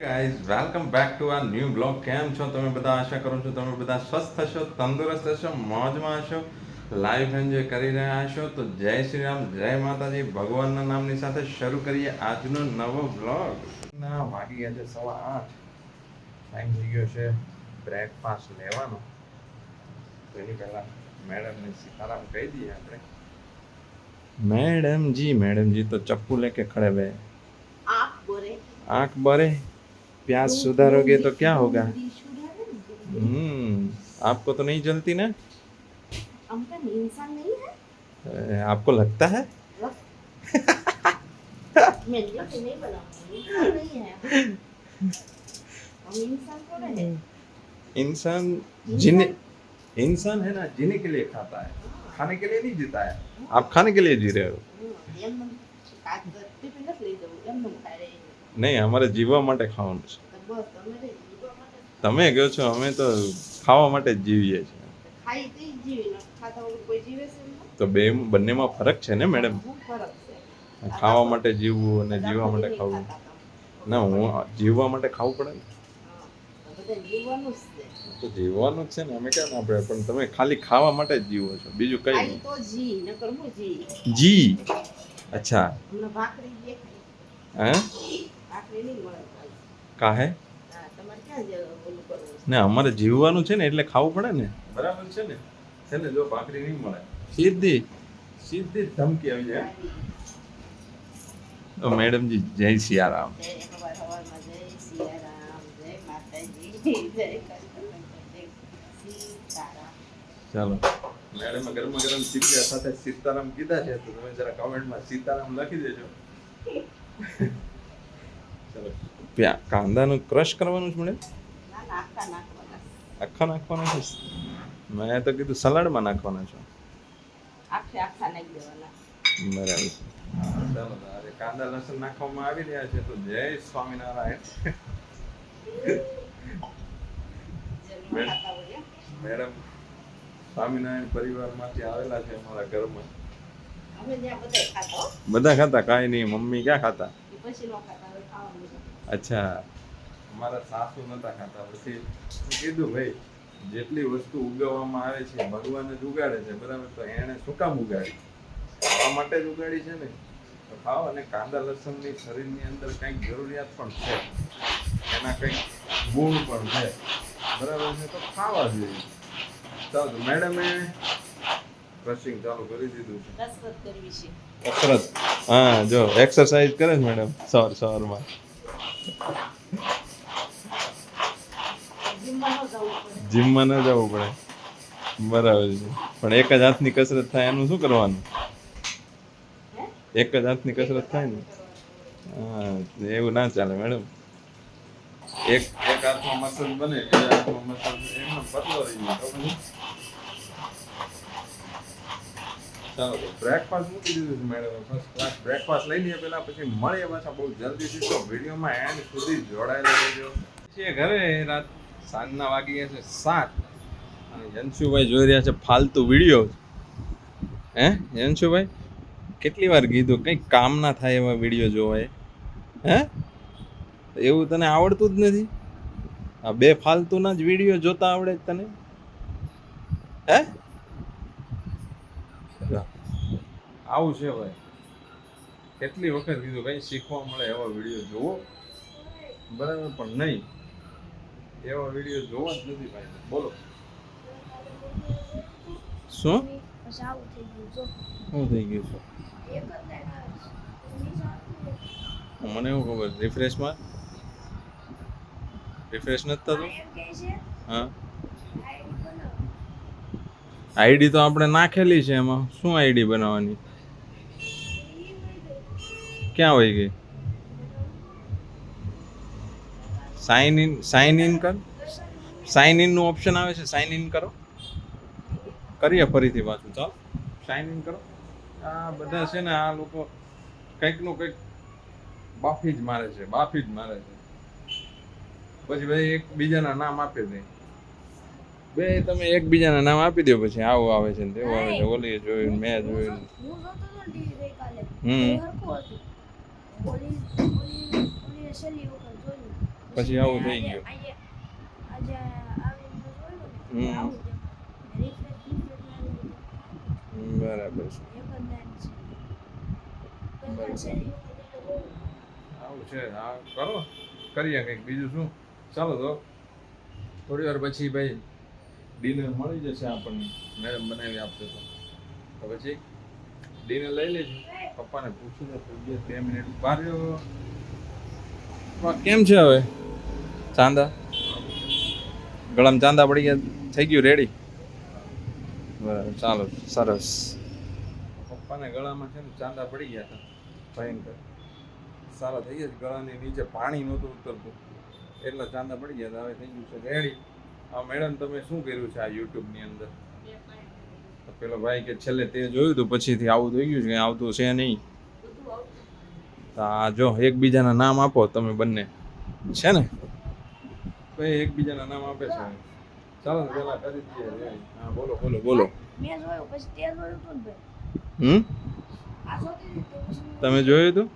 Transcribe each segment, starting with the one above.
Guys welcome back to our new blog. કેમ છો તમે બધા? આશા કરું છું તમે બધા સ્વસ્થ હશો, તંદુરસ્ત હશો, મોજમાં હશો, લાઈફ એન્જોય કરી રહ્યા હશો. તો જય શ્રી રામ, જય માતાજી. ભગવાનના નામની સાથે શરૂ કરીએ આજનો નવો બ્લોગ. ના વાગી ગયા છે 8:15. ટાઈમ થઈ ગયો છે બ્રેકફાસ્ટ લેવાનો. તો એની પહેલા મેડમને સીતારામ કહી દઈએ આપણે. मैडम जी तो चप्पू लेके खड़े हुए हैं. आँख बोरे. प्याज सुधारोगे तो क्या होगा? आपको तो नहीं जलती ना? हम क्या इंसान नहीं है? आपको लगता है? मेरे लिए तो नहीं बनाऊंगी, इंसान नहीं है हम इंसान थोड़े हैं. इंसान जीने इंसान है ना, जीने के लिए खाता है, खाने के लिए नहीं जीता है. आप खाने के लिए जी रहे हो. એમ ટિફિન નથી લઈ જવું, એમ ખાઈ રહી નહીં, અમારે જીવવા માટે ખાવાનું છે. બસ તમે રે જીવવા માટે તમે કહો છો, અમે તો ખાવા માટે જ જીવીએ છીએ. ખાઈ તે જીવી ન ખાતા વગર કોઈ જીવે છે એમ? તો બંનેમાં ફરક છે ને મેડમ. શું ફરક છે? ખાવા માટે જીવવું અને જીવવા માટે ખાવું. ના, હું જીવવા માટે ખાવું પડે ને. બધા જીવવાનું જ છે. તો જીવવાનું જ છે ને, અમે ક્યાં ના આપણે. પણ તમે ખાલી ખાવા માટે જ જીવો છો, બીજું કઈ ખાઈ નહીં. તો જી નકર હું જી. જી અચ્છા. હમણાં ભાખરી દેખાય, હે ભાખરી નહીં મળે કાલે. કાહે? હા, તમારે ક્યાં જે ઓલું કરવું છે? ને અમારે જીવવાનું છે ને, એટલે ખાવું પડે ને. બરાબર છે ને. છે ને, જો ભાખરી નહીં મળે, સીધી સીધી ધમકી આવી જાય. તો મેડમજી જય સિયારામ. જય હવાર હવારમાં જય સિયારામ, જય માતાજી, જય કૃષ્ણ, જય સીતારામ. ચાલો, મેડમે ગરમા ગરમ ચીપિયા સાથે સીતારામ કીધા છે, તો તમે જરા કમેન્ટમાં સીતારામ લખી દેજો. ચાલો, કાંદાનું ક્રશ કરવાનું છે મેડમ? ના ના, આખા નાખવાના. આખા નાખવાના છે? મેં તો કીધું સલાડમાં નાખવાના છે. આખા નાખી દેવાના. બરાબર. ચાલો, હવે કાંદા લસણ નાખવામાં આવી રહ્યા છે, તો જય સ્વામિનારાયણ. જેલમાં ખાતા હોય એમ. મેડમ સ્વામિનારાયણ પરિવારમાંથી આવેલા છે અમારા ઘરમાં. અમે ત્યાં બધા ખાતા હો. બધા ખાતા? કાંઈ નહીં, મમ્મી ક્યાં ખાતા? એ પછી નો ખાતા, હવે ખાવાનું છે. અચ્છા, અમારા સાસુ નતા ખાતા. પછી કીધું ભાઈ, જેટલી વસ્તુ ઉગાવવામાં આવે છે ભગવાન જ ઉગાડે છે, બરાબર? તો એણે શું કામ ઉગાડી? ખાવા માટે જ ઉગાડી છે ને, તો ખાઓ. અને કાંદા લસણની શરીરની અંદર કંઈક જરૂરિયાત પણ છે, એના કંઈક ગુણ પણ છે, બરાબર છે? તો ખાવા જોઈએ. ચાલો, તો મેડમે ક્રશિંગ ચાલુ કરી દીધું છે. કસરત કરવી છે. કસરત? હા, જો એક્સરસાઇઝ કરે છે મેડમ સવારમાં. જીમમાં ન જીમમાં ન જવું પડે. જવું પડે, બરાબર છે. પણ એક જ હાથની કસરત થાય, એનું શું કરવાનું? હે? એક જ હાથની કસરત થાય ને. હા, એવું ના ચાલે મેડમ. એક હાથમાં મસલ બને, બીજા હાથમાં મસલ એમનો પતલો રહી જાય. ખબર છે? ચાલો, તો બ્રેકફાસ્ટ મૂકી દીધું છે મેડમ. ફર્સ્ટ ક્લાસ બ્રેકફાસ્ટ લઈ લઈએ પહેલા, પછી મળીએ પાછા બહુ જલ્દીથી. તો વિડીયોમાં એન્ડ સુધી જોડાયેલા રહેજો. છીએ ઘરે, રાત સાંજના વાગી ગયા છે 7, અને યંશુભાઈ જોઈ રહ્યા છે ફાલતુ વિડીયો. હે યંશુભાઈ, કેટલી વાર કીધું કંઈક કામ ના થાય એવા વિડીયો જોવાય. હે, એવું તને આવડતું જ નથી? આ બે ફાલતુના જ વિડીયો જોતા આવડે જ તને? હે, આવું છે ભાઈ. કેટલી વખત કીધું કંઈ શીખવા મળે એવા વિડીયો જોવો, બરાબર? પણ નહીં, એવા વિડીયો જોવા જ નથી ભાઈ. બોલો શું શું થઈ ગયું છે? મને એવું ખબર, રિફ્રેશ નથી થતું. હા, આઈડી તો આપણે નાખેલી છે, એમાં શું આઈડી બનાવવાની? ક્યાં વહી ગઈ? સાઇન ઇન કર. સાઇન ઇન નું ઓપ્શન આવે છે, સાઇન ઇન કરો. કરીએ ફરીથી પાછું. ચાલો, સાઇન ઇન કરો. આ બધા છે ને, આ લોકો કંઈકનું કંઈક બાફી જ મારે છે. પછી ભાઈ એકબીજાના નામ આપી દે. તમે એકબીજાના નામ આપી દો, પછી આવું આવે છે ને તેવું આવે છે. ઓલી જોયું, મેં જોયું. પછી આવું થઈ ગયું. આજે આવીને જોયું ને, હમ. આવું જ refresh બરાબર છે. એક જ લાઈન છે. બરાબર. છે એ વખતે તો બહુ આવું છે. હા કરો, કરીએ કંઈક બીજું શું. ચાલો તો થોડી વાર પછી ભાઈ ડિનર મળી જશે આપણને, મેડમ બનાવી આપશે તો પછી ડિનર લઈ લેજો. પપ્પાને પૂછીને થોડી 2 મિનિટ બહાર રહ્યો. કેમ છે હવે ચાંદા? ગળામાં ચાંદા પડી ગયા, થઈ ગયું રેડી? બરાબર, ચાલો સરસ. પપ્પાને ગળામાં છે ને ચાંદા પડી ગયા હતા ભયંકર, સારા થઈ ગયા છે. ગળાની નીચે પાણી નહોતું ઉતરતું એટલા ચાંદા પડી ગયા હતા. હવે થઈ ગયું છે રેડી. આ મેડમ તમે શું કર્યું છે આ યુટ્યુબની અંદર? તો પેલો ભાઈ કે છેલ્લે તે જોયું હતું પછીથી આવું થઈ ગયું છે, કંઈ આવતું છે નહીં. તો આ જો એકબીજાના નામ આપો તમે બંને, છે ને ભાઈ એકબીજાના નામ આપે છે. ચાલો ને પેલા કરી દઈએ રેડી. હા બોલો બોલો બોલો. મેં જોયું પછી તે જોયું હતું ને ભાઈ. આ જોતી હતી તો પછી તમે જોયું હતું?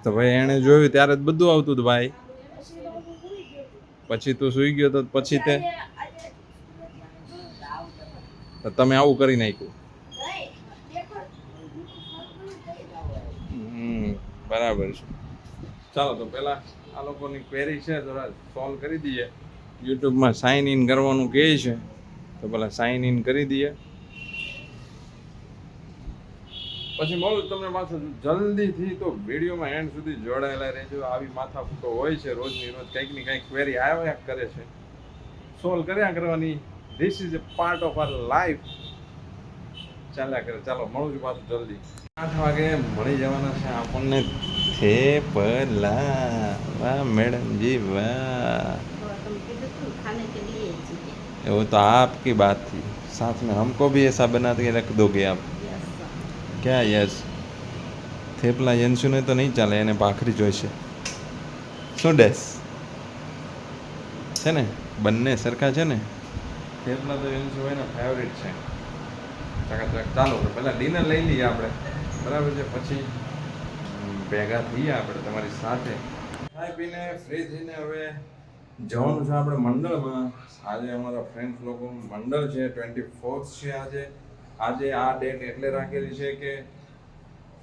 તો ભાઈ એણે જોયું ત્યારે જ બધું આવતું હતું ભાઈ. પછી તો હું ભૂલી ગયો. પછી તું સૂઈ ગયો તો પછી તે આજે જોયું તો આવું તો તો તમે આવું કરી નાખ્યું. બરાબર છે. ચાલો તો પેલા આ લોકોની ક્વેરી છે થોડા સોલ્વ કરી દઈએ. યુટ્યુબમાં સાઇન ઇન કરવાનું કહે છે તો પેલા સાઇન ઇન કરી દઈએ. પછી મળું તમને પાછું જલ્દીથી. તો વિડીયોમાં એન્ડ સુધી જોડાયેલા રહેજો. આવી માથાકૂટો હોય છે રોજની રોજ, કંઈક ની કંઈક ક્વેરી આવ્યા કરે છે, સોલ્વ કર્યા કરવાની. This is a part of our life. ચાલ્યા કરે. ચાલો મળું છું પાછું જલ્દી. 8 વાગે મળી જવાના છે આપણને થેપલા. વાહ મેડમજી વાહ. तुम किधर तुम खाने के लिए चाहिए? वो तो आपकी बात थी, साथ में हमको भी ऐसा बना के रख दोगे आप? यस क्या यस? થેપલા યંશુને તો નહીં ચાલે, એને ભાખરી જોઈશે. શું ડેસ છે ને, બંને સરખા છે ને. થેપલા તો યંશુ હોય ને ફેવરિટ છે. ચકાચક. ચાલો તો પહેલાં ડિનર લઈ લઈએ આપણે, બરાબર છે? પછી ભેગા થઈએ આપણે તમારી સાથે. ખાઈ પીને ફ્રી થઈને હવે જવાનું છે આપણે મંડળમાં. આજે અમારા ફ્રેન્ડ્સ લોકોનું મંડળ છે, 24th છે આજે. આજે આ ડેટ એટલે રાખેલી છે કે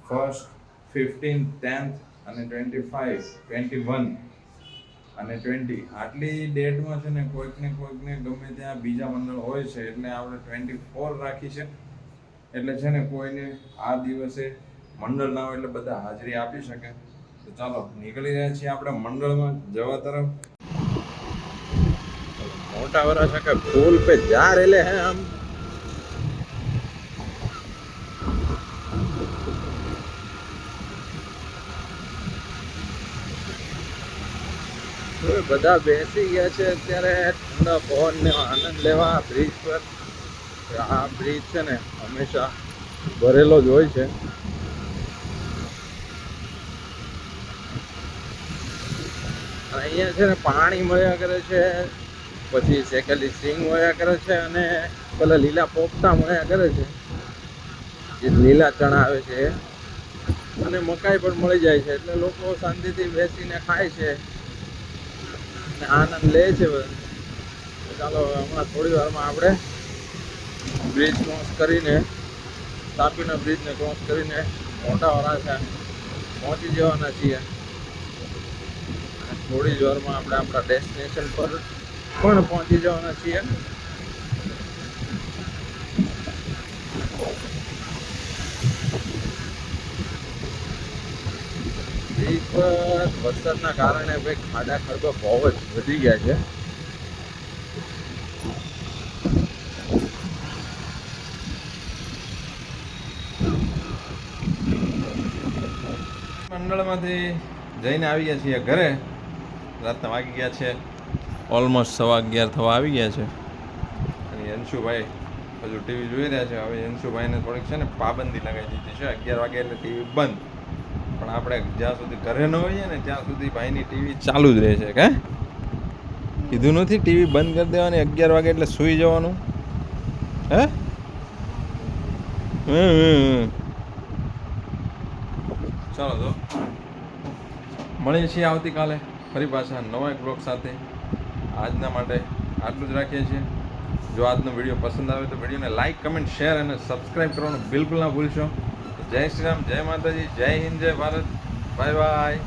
1st, 15th, 10th અને 25, 21 અને 20 આટલી ડેટમાં છે ને કોઈકને ગમે ત્યાં બીજા મંડળ હોય છે, એટલે આપણે 24 રાખી છે. એટલે છે ને કોઈને આ દિવસે મંડળ ના હોય એટલે બધા હાજરી આપી શકે. તો ચાલો નીકળી રહ્યા છીએ આપણે મંડળમાં જવા તરફ. મોટા વરા છે કે પુલ पे जा रहे हैं हम. બધા બેસી ગયા છે અત્યારે ઠંડા પવનનો આનંદ લેવા બ્રિજ પર. આ બ્રિજ છે ને હંમેશા ભરેલો જ હોય છે. અહીંયા છે ને પાણી મળ્યા કરે છે, પછી શેકેલી સિંગ મળ્યા કરે છે, અને પેલા લીલા પોપટા મળ્યા કરે છે, જે લીલા ચણા આવે છે, અને મકાઈ પણ મળી જાય છે. એટલે લોકો શાંતિથી બેસીને ખાય છે અને આનંદ લે છે. ચાલો હમણાં થોડી વારમાં આપણે બ્રિજ ક્રોસ કરીને, તાપીના બ્રિજને ક્રોસ કરીને મોટા વરાછા પહોંચી જવાના છીએ. થોડી જ વારમાં આપણે આપણા ડેસ્ટિનેશન પર પણ પહોંચી જવાના છીએ. બ્રિજ પર વરસાદના કારણે ભાઈ ખાડા ખડબા બહુ જ વધી ગયા છે. મંડળમાંથી જઈને આવી ગયા છીએ ઘરે. રાતના વાગી ગયા છે ઓલમોસ્ટ 11:15 થવા આવી ગયા છે. અને યંશુભાઈ હજુ ટીવી જોઈ રહ્યા છે. હવે યંશુભાઈને થોડીક છે ને પાબંદી લગાવી દીધી છે, 11 વાગે એટલે ટીવી બંધ. પણ આપણે જ્યાં સુધી ઘરે ન હોઈએ ને ત્યાં સુધી ભાઈની ટીવી ચાલુ જ રહે છે. કે કીધું નથી ટીવી બંધ કરી દેવાની, 11 વાગે એટલે સૂઈ જવાનું? હે ચાલો તો મળીએ છીએ આવતીકાલે ફરી પાછા નવા એક બ્લોગ સાથે. આજના માટે આટલું જ રાખીએ છીએ. જો આજનો વિડીયો પસંદ આવે તો વિડીયોને લાઇક, કમેન્ટ, શેર અને સબસ્ક્રાઈબ કરવાનું બિલકુલ ના ભૂલશો. જય શ્રી રામ, જય માતાજી, જય હિન્દ, જય ભારત. Bye bye.